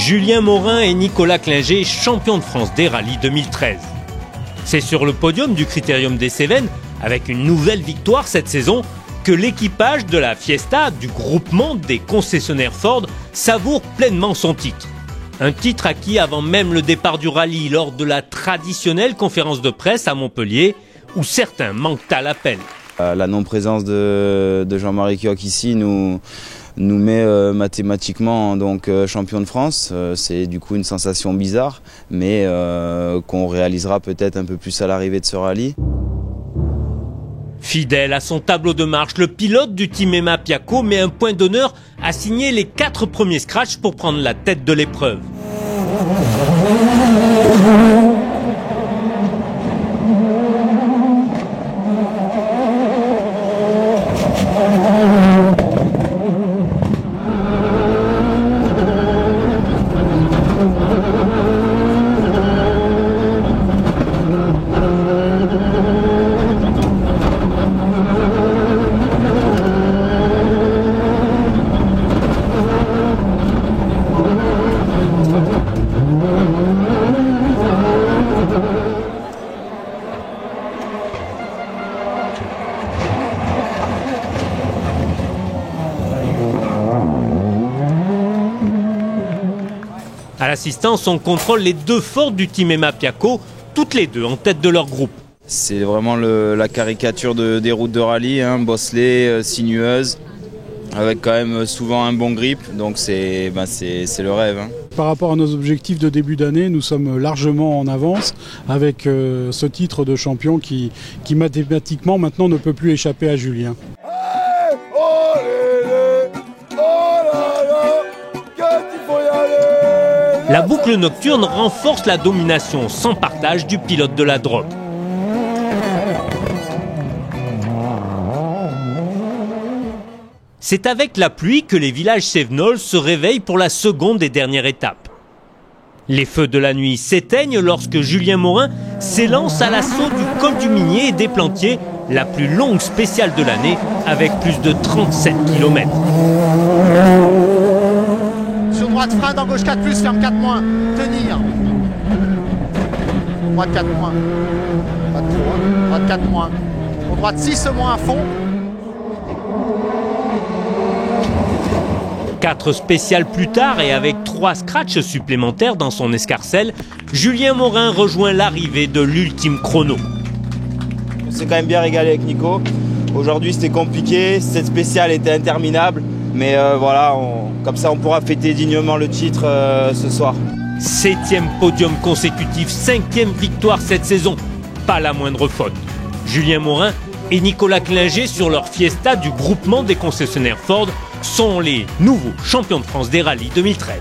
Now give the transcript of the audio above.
Julien Morin et Nicolas Klinger, champions de France des rallyes 2013. C'est sur le podium du Critérium des Cévennes, avec une nouvelle victoire cette saison, que l'équipage de la Fiesta, du groupement des concessionnaires Ford, savoure pleinement son titre. Un titre acquis avant même le départ du rallye lors de la traditionnelle conférence de presse à Montpellier, où certains manquent à l'appel. La non-présence de Jean-Marie Kioch ici nous met mathématiquement donc champion de France. C'est du coup une sensation bizarre, mais qu'on réalisera peut-être un peu plus à l'arrivée de ce rallye. Fidèle à son tableau de marche, le pilote du team Emma Piaco met un point d'honneur à signer les 4 premiers scratchs pour prendre la tête de l'épreuve. À l'assistance, on contrôle les 2 Ford du team Emma Piaco, toutes les 2 en tête de leur groupe. C'est vraiment la caricature des routes de rallye, hein, bosselées, sinueuses, avec quand même souvent un bon grip, donc c'est le rêve. Hein. Par rapport à nos objectifs de début d'année, nous sommes largement en avance avec ce titre de champion qui mathématiquement maintenant ne peut plus échapper à Julien. La boucle nocturne renforce la domination sans partage du pilote de la Drôme. C'est avec la pluie que les villages cévenols se réveillent pour la seconde et dernière étape. Les feux de la nuit s'éteignent lorsque Julien Morin s'élance à l'assaut du col du Minier et des Plantiers, la plus longue spéciale de l'année avec plus de 37 km. Sur droite, frein dans gauche 4+, ferme 4-, tenir. Droite 4-, pas trop, hein. Droite 4-. Pour droite 6- à fond. 4 spéciales plus tard et avec 3 scratchs supplémentaires dans son escarcelle, Julien Morin rejoint l'arrivée de l'ultime chrono. On s'est quand même bien régalé avec Nico. Aujourd'hui c'était compliqué, cette spéciale était interminable, mais voilà, comme ça on pourra fêter dignement le titre ce soir. 7e podium consécutif, 5e victoire cette saison, pas la moindre faute. Julien Morin et Nicolas Klinger sur leur Fiesta du groupement des concessionnaires Ford sont les nouveaux champions de France des rallyes 2013.